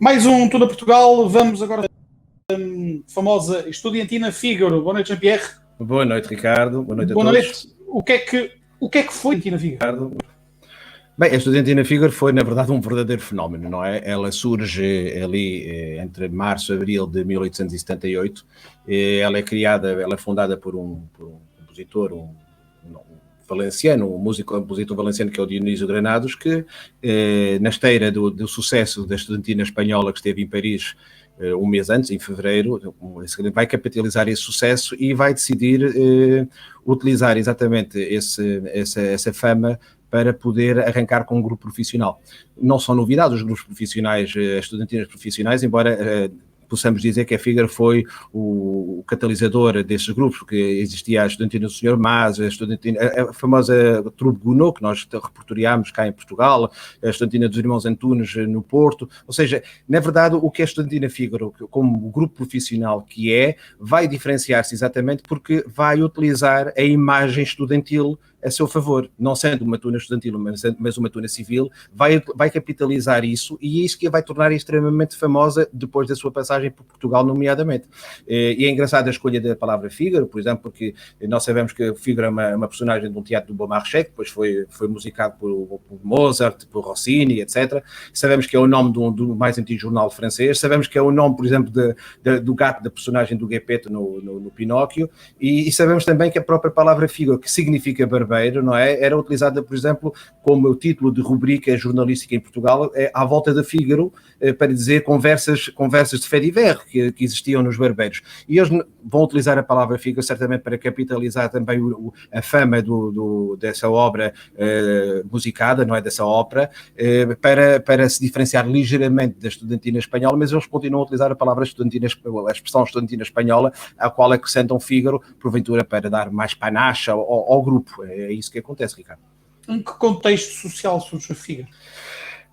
Mais um Tudo a Portugal. Vamos agora à famosa Estudiantina Fígaro. Boa noite, Jean-Pierre. Boa noite, Ricardo. Boa noite a todos. Noite. O que é que foi a Estudiantina Fígaro? Bem, a Estudiantina Fígaro foi, na verdade, um verdadeiro fenómeno, não é? Ela surge ali entre março e abril de 1878. Ela é criada, ela é fundada por um compositor, valenciano, um músico-compositor valenciano que é o Dionísio Granados, que na esteira do sucesso da Estudantina Espanhola que esteve em Paris um mês antes, em fevereiro, vai capitalizar esse sucesso e vai decidir utilizar exatamente essa fama para poder arrancar com um grupo profissional. Não são novidades os grupos profissionais, as estudantinas profissionais, embora possamos dizer que a Fígaro foi o catalisador desses grupos, porque existia a Estudantina do Senhor Mas, a famosa Trupe Gounod, que nós repertoriámos cá em Portugal, a Estudantina dos Irmãos Antunes no Porto. Ou seja, na verdade, o que é a Estudantina Fígaro, como grupo profissional que vai diferenciar-se exatamente porque vai utilizar a imagem estudantil a seu favor, não sendo uma tuna estudantil, mas uma tuna civil, vai capitalizar isso e é isso que a vai tornar extremamente famosa depois da sua passagem por Portugal, nomeadamente. E é engraçado a escolha da palavra Fígaro, por exemplo, porque nós sabemos que Fígaro é uma personagem de um teatro do Beaumarchais, que depois foi musicado por Mozart, por Rossini, etc. Sabemos que é o nome do mais antigo jornal francês, sabemos que é o nome, por exemplo, do gato da personagem do Geppetto no Pinóquio, e sabemos também que a própria palavra Fígaro, que significa barbeiro, não é? Era utilizada, por exemplo, como o título de rubrica jornalística em Portugal, à volta da Fígaro, para dizer conversas de fait divers que existiam nos barbeiros. E eles vão utilizar a palavra Fígaro certamente para capitalizar também a fama dessa obra musicada, não é? Dessa ópera, para se diferenciar ligeiramente da estudantina espanhola, mas eles continuam a utilizar a palavra estudantina, a expressão estudantina espanhola, a qual acrescentam Fígaro, porventura para dar mais panache ao grupo. É isso que acontece, Ricardo. Em que contexto social surge a Fígaro?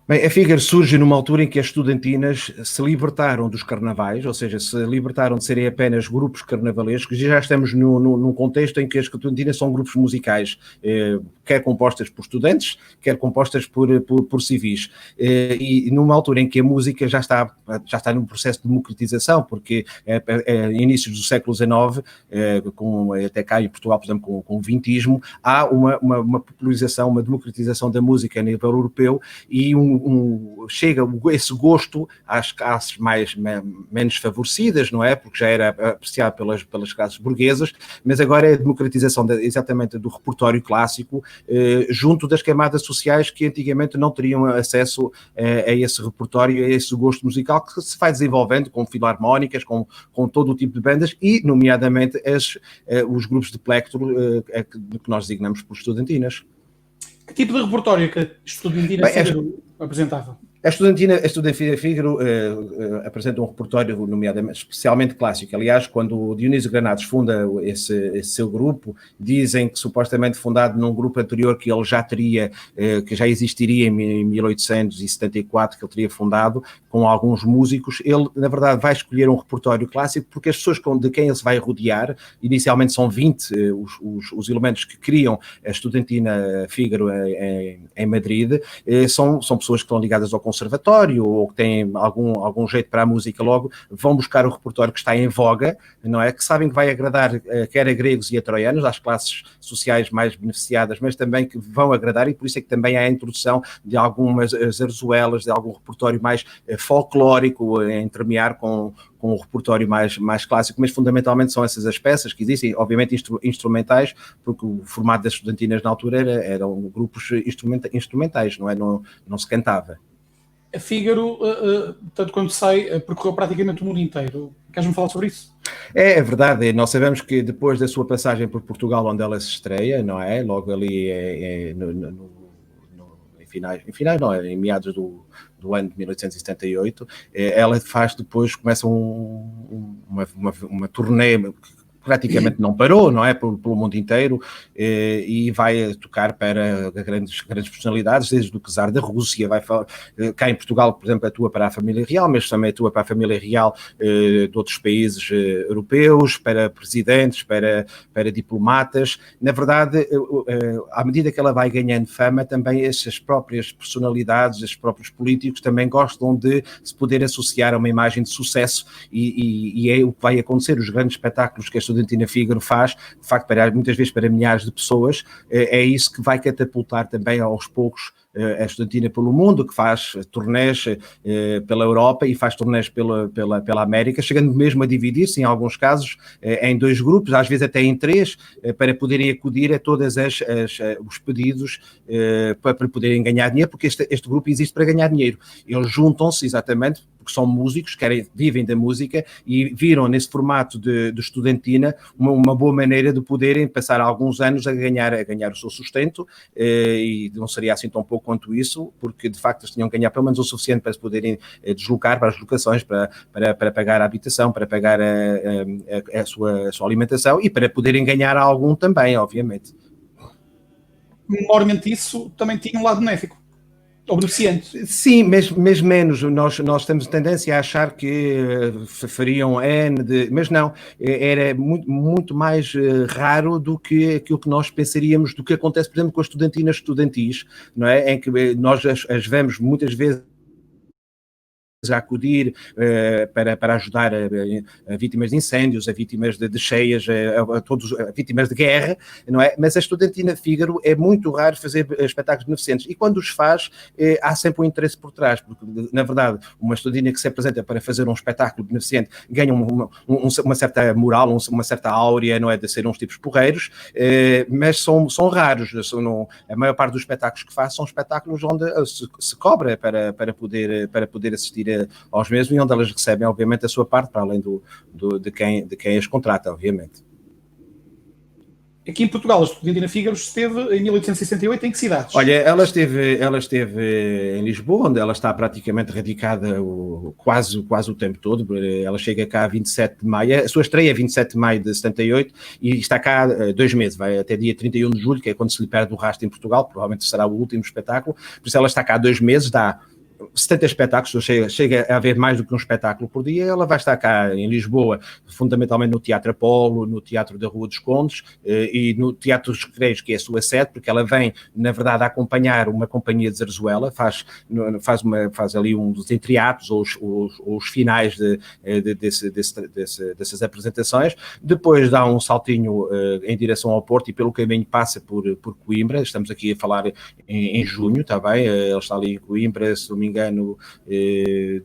Bem, a Fígaro surge numa altura em que as estudantinas se libertaram dos carnavais, ou seja, se libertaram de serem apenas grupos carnavalescos, e já estamos num contexto em que as estudantinas são grupos musicais, quer compostas por estudantes, quer compostas por civis. E numa altura em que a música já está num processo de democratização, porque inícios do século XIX, até cá em Portugal, por exemplo, com o vintismo, há uma popularização, uma democratização da música a nível europeu e chega esse gosto às classes menos favorecidas, não é? Porque já era apreciado pelas classes burguesas, mas agora é a democratização exatamente do repertório clássico junto das camadas sociais que antigamente não teriam acesso a esse repertório, a esse gosto musical que se vai desenvolvendo com filarmónicas, com todo o tipo de bandas e, nomeadamente, os grupos de plectro que nós designamos por estudantinas. Que tipo de repertório que a Estudantina Fígaro apresentava? A Estudantina Fígaro apresenta um repertório nomeadamente, especialmente clássico. Aliás, quando o Dionísio Granados funda esse seu grupo, dizem que supostamente fundado num grupo anterior que ele já teria, que já existiria em 1874, que ele teria fundado, com alguns músicos. Ele, na verdade, vai escolher um repertório clássico porque as pessoas de quem ele se vai rodear, inicialmente são 20 os elementos que criam a Estudantina Fígaro em Madrid, são pessoas que estão ligadas ao conservatório ou que têm algum jeito para a música, logo vão buscar o repertório que está em voga, não é? Que sabem que vai agradar quer a gregos e a troianos, às classes sociais mais beneficiadas, mas também que vão agradar, e por isso é que também há a introdução de algumas zarzuelas, de algum repertório mais folclórico a entremear com o repertório mais clássico, mas fundamentalmente são essas as peças que existem, obviamente instrumentais, porque o formato das estudantinas na altura eram grupos instrumentais, não é? Não se cantava. A Fígaro, tanto quanto sei, percorreu praticamente o mundo inteiro. Queres-me falar sobre isso? É verdade, nós sabemos que depois da sua passagem por Portugal, onde ela se estreia, não é? Logo ali em meados do ano de 1878, ela começa uma turnê praticamente não parou, não é? Pelo mundo inteiro, e vai tocar para grandes personalidades, desde o czar da Rússia, cá em Portugal, por exemplo, atua para a família real, mas também atua para a família real de outros países europeus, para presidentes, para diplomatas. Na verdade, à medida que ela vai ganhando fama, também essas próprias personalidades, esses próprios políticos também gostam de se poder associar a uma imagem de sucesso, e é o que vai acontecer. Os grandes espetáculos que a Estudantina Fígaro faz, de facto, muitas vezes para milhares de pessoas, é isso que vai catapultar também aos poucos a Estudantina pelo mundo, que faz turnés pela Europa e faz turnés pela América, chegando mesmo a dividir-se, em alguns casos, em 2 grupos, às vezes até em 3, para poderem acudir a todos os pedidos para poderem ganhar dinheiro, porque este grupo existe para ganhar dinheiro. Eles juntam-se exatamente porque são músicos, vivem da música, e viram nesse formato de estudantina uma boa maneira de poderem passar alguns anos a ganhar o seu sustento, e não seria assim tão pouco quanto isso, porque de facto eles tinham que ganhar pelo menos o suficiente para se poderem deslocar para as locações, para pagar a habitação, para pagar a sua alimentação, e para poderem ganhar algum também, obviamente. Maiormente isso também tinha um lado benéfico. Ou beneficiante. Sim, mas menos. Nós temos tendência a achar que fariam mas não, era muito mais raro do que aquilo que nós pensaríamos, do que acontece, por exemplo, com as estudantinas estudantis, não é? Em que nós as vemos muitas vezes a acudir para ajudar a vítimas de incêndios, a vítimas de cheias, a vítimas de guerra, não é? Mas a Estudantina Fígaro é muito raro fazer espetáculos beneficentes, e quando os faz, há sempre um interesse por trás, porque, na verdade, uma estudantina que se apresenta para fazer um espetáculo beneficente ganha uma certa moral, uma certa áurea, não é? De ser uns tipos porreiros, mas são raros. A maior parte dos espetáculos que faz são espetáculos onde se cobra para poder assistir aos mesmos, e onde elas recebem, obviamente, a sua parte, para além de quem as contrata, obviamente. Aqui em Portugal, a Estudantina Fígaro esteve em 1868 em que cidades? Olha, ela esteve em Lisboa, onde ela está praticamente radicada quase o tempo todo. Ela chega cá a 27 de maio, a sua estreia é 27 de maio de 78, e está cá 2 meses, vai até dia 31 de julho, que é quando se lhe perde o rastro em Portugal, provavelmente será o último espetáculo. Por isso ela está cá 2 meses, dá 70 espetáculos, chega a haver mais do que um espetáculo por dia. Ela vai estar cá em Lisboa, fundamentalmente no Teatro Apolo, no Teatro da Rua dos Condes e no Teatro dos Recreios, que é a sua sede, porque ela vem, na verdade, a acompanhar uma companhia de zarzuela, faz ali um dos entreatos ou os finais dessas apresentações. Depois dá um saltinho em direção ao Porto, e pelo caminho passa por Coimbra. Estamos aqui a falar em junho, está bem? Ela está ali em Coimbra, se não me engano,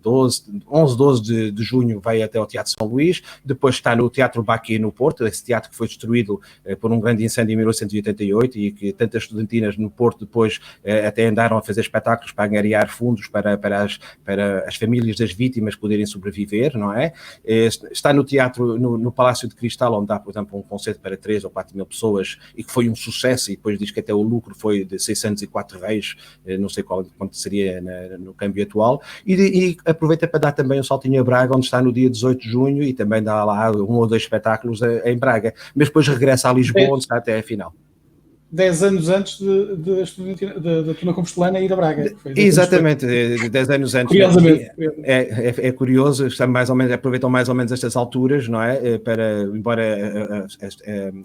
11, 12 de junho vai até ao Teatro São Luís, depois está no Teatro Baquê no Porto, esse teatro que foi destruído por um grande incêndio em 1888, e que tantas estudantinas no Porto depois até andaram a fazer espetáculos para angariar fundos para as famílias das vítimas poderem sobreviver, não é? Está no teatro, no Palácio de Cristal, onde dá, por exemplo, um concerto para 3 ou 4 mil pessoas, e que foi um sucesso, e depois diz que até o lucro foi de 604 reis, não sei quanto seria no câmbio atual, e aproveita para dar também um saltinho a Braga, onde está no dia 18 de junho, e também dá lá 1 ou 2 espetáculos em Braga, mas depois regressa a Lisboa, onde está até a final. 10 anos antes da Tuna Compostelana ir a Braga. Exatamente, 10 anos antes. Curiosamente. É curioso, aproveitam mais ou menos estas alturas, não é? Embora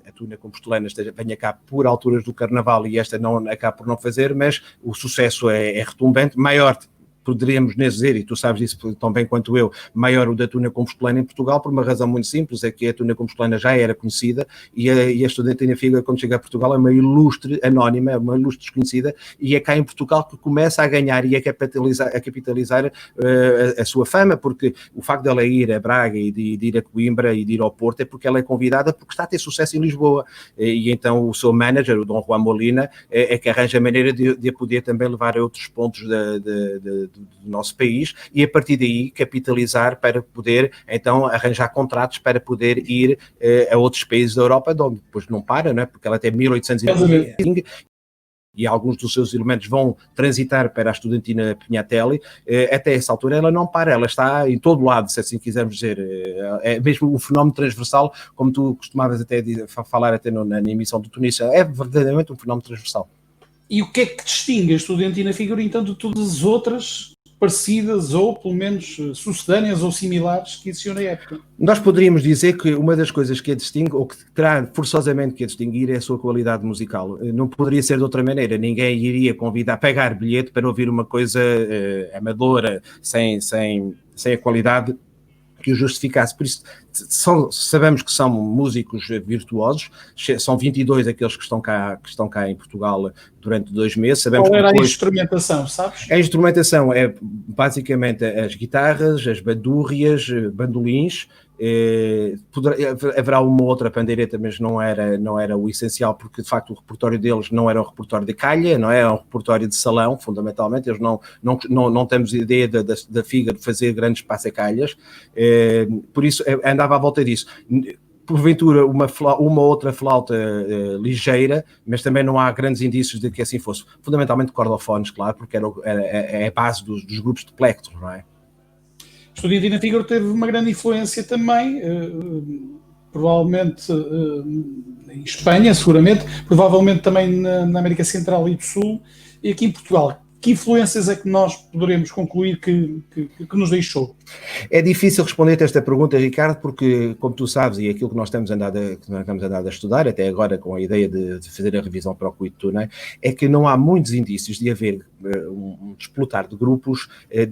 a Tuna Compostelana venha cá por alturas do Carnaval, e esta não acaba por não fazer, mas o sucesso é retumbante, maior. Poderíamos dizer, e tu sabes isso tão bem quanto eu, maior o da Tuna Compostelana em Portugal, por uma razão muito simples, é que a Tuna Compostelana já era conhecida, e a Estudantina Fígaro, quando chega a Portugal, é uma ilustre anónima, uma ilustre desconhecida, e é cá em Portugal que começa a ganhar e a capitalizar a sua fama, porque o facto dela ir a Braga e de ir a Coimbra e de ir ao Porto é porque ela é convidada, porque está a ter sucesso em Lisboa, e então o seu manager, o Dom Juan Molina, é que arranja a maneira de a poder também levar a outros pontos do nosso país, e a partir daí capitalizar para poder então arranjar contratos para poder ir a outros países da Europa, onde depois não para, não é? Porque ela até 1825 e alguns dos seus elementos vão transitar para a Estudantina Pignatelli, até essa altura ela não para, ela está em todo lado, se assim quisermos dizer, é mesmo um fenómeno transversal, como tu costumavas até falar até na emissão do Tunísia, é verdadeiramente um fenómeno transversal. E o que é que distingue a Estudantina Figaro, então, de todas as outras parecidas ou, pelo menos, sucedâneas ou similares que existiam na época? Nós poderíamos dizer que uma das coisas que a distingue, ou que terá forçosamente que a distinguir, é a sua qualidade musical. Não poderia ser de outra maneira. Ninguém iria convidar, pegar bilhete para ouvir uma coisa amadora, sem a qualidade que o justificasse. Por isso, sabemos que são músicos virtuosos, são 22 aqueles que estão cá em Portugal durante 2 meses. Sabemos Qual era depois, a instrumentação, sabes? a instrumentação é basicamente as guitarras, as bandúrrias, bandolins, haverá uma outra pandeireta, mas não era o essencial, porque de facto o repertório deles não era um repertório de calha, não era um repertório de salão, fundamentalmente. Eles não temos ideia da Fígaro fazer grandes passacalhas, por isso andava à volta disso. Porventura uma outra flauta ligeira, mas também não há grandes indícios de que assim fosse. Fundamentalmente cordofones, claro, porque é a base dos grupos de plectro, não é? A Estudantina Fígaro teve uma grande influência também, provavelmente em Espanha, seguramente, provavelmente também na América Central e do Sul, e aqui em Portugal. Que influências é que nós poderemos concluir que nos deixou? É difícil responder-te esta pergunta, Ricardo, porque, como tu sabes, e aquilo que nós estamos andado a estudar, até agora com a ideia de fazer a revisão para o Quid Túnel, é que não há muitos indícios de haver um desplotar de grupos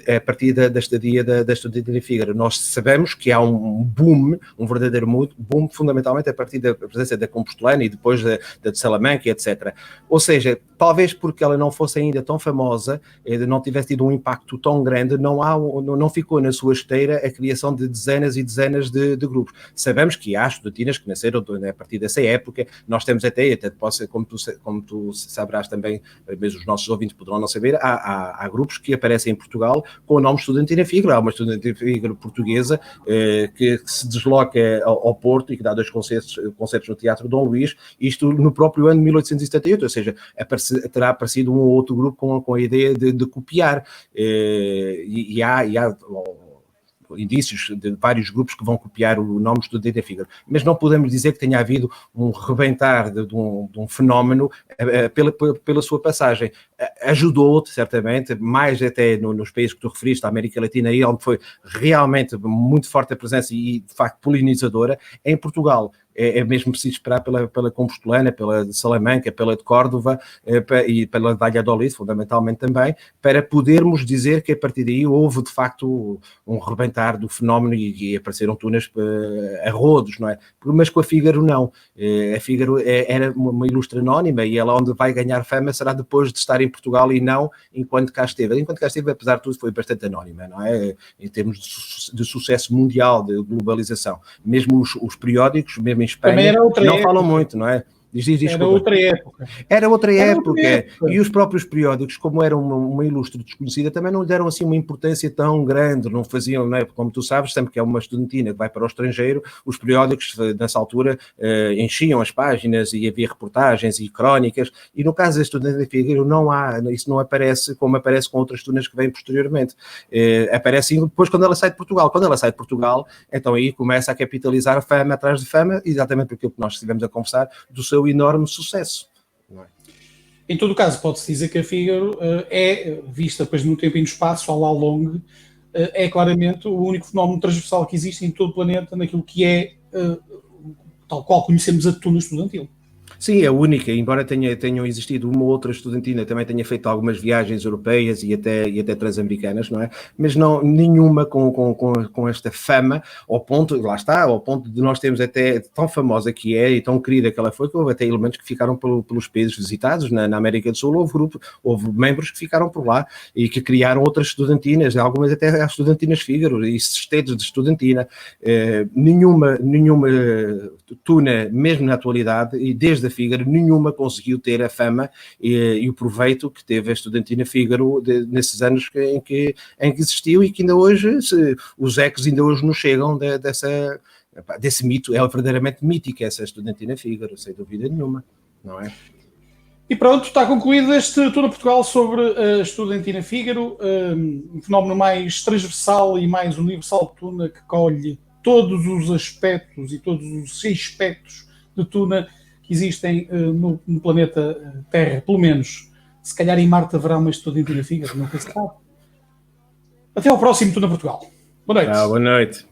a partir da estadia da Estudantina Fígaro. Nós sabemos que há um boom, um verdadeiro boom, fundamentalmente a partir da presença da Compostelana e depois da de Salamanca, etc. Ou seja, talvez porque ela não fosse ainda tão famosa, não tivesse tido um impacto tão grande, não ficou na sua esteira a criação de dezenas e dezenas de grupos. Sabemos que há estudantinas que nasceram a partir dessa época. Nós temos até como tu saberás também, mesmo os nossos ouvintes poderão não saber, há grupos que aparecem em Portugal com o nome Estudantina Fígaro. Há uma Estudantina Fígaro portuguesa que se desloca ao Porto e que dá 2 concertos no Teatro Dom Luís, isto no próprio ano de 1878, ou seja, terá aparecido um ou outro grupo com a ideia de copiar, e há indícios de vários grupos que vão copiar o nome Estudantina Fígaro, mas não podemos dizer que tenha havido um rebentar de um fenómeno pela sua passagem. Ajudou, certamente, mais até nos países que tu referiste, a América Latina, e onde foi realmente muito forte a presença e, de facto, polinizadora. Em Portugal, é mesmo preciso esperar pela Compostelana, pela de Salamanca, pela de Córdoba e pela de Valladolid, fundamentalmente também, para podermos dizer que a partir daí houve de facto um rebentar do fenómeno e apareceram tunas a rodos, não é? Mas com a Fígaro não. A Fígaro era uma ilustre anónima e ela onde vai ganhar fama será depois de estar em Portugal e não enquanto cá esteve. Enquanto cá esteve, apesar de tudo, foi bastante anónima, não é? Em termos de sucesso mundial, de globalização. Mesmo os periódicos, mesmo em Espanha, não falam muito, não é? Era outra época. Era outra época. E os próprios periódicos, como era uma ilustre desconhecida, também não lhe deram assim uma importância tão grande, não faziam, não é? Como tu sabes, sempre que é uma estudantina que vai para o estrangeiro, os periódicos, nessa altura, enchiam as páginas e havia reportagens e crónicas, e no caso da Estudantina Fígaro isso não aparece como aparece com outras estudantes que vêm posteriormente. Aparece depois quando ela sai de Portugal. Quando ela sai de Portugal, então aí começa a capitalizar a fama atrás de fama, exatamente porque nós estivemos a conversar do seu enorme sucesso. Não é? Em todo o caso, pode-se dizer que a Fígaro é vista depois no tempo e no espaço, ao lá longo, é claramente o único fenómeno transversal que existe em todo o planeta naquilo que é tal qual conhecemos a tuna estudantil. Sim, é única, embora tenham existido uma outra estudantina, também tenha feito algumas viagens europeias e até transamericanas, não é? Mas não, nenhuma com esta fama, ao ponto de nós termos até tão famosa que é e tão querida que ela foi, que houve até elementos que ficaram pelos países visitados, na América do Sul, houve membros que ficaram por lá e que criaram outras estudantinas, algumas até as estudantinas Fígaro e sistemas de estudantina. Nenhuma tuna, mesmo na atualidade, e desde a Fígaro, nenhuma conseguiu ter a fama e o proveito que teve a Estudantina Fígaro nesses anos em que existiu e que ainda hoje, os ecos ainda hoje nos chegam desse mito. É verdadeiramente mítica essa Estudantina Fígaro, sem dúvida nenhuma, não é? E pronto, está concluído este Tuna Portugal sobre a Estudantina Fígaro, um fenómeno mais transversal e mais universal de Tuna, que colhe todos os aspectos e todos os aspectos de Tuna que existem no planeta Terra, pelo menos. Se calhar em Marte haverá uma Estudantina Fígaro, nunca se sabe. Até ao próximo Tuna Portugal. Boa noite. Boa noite.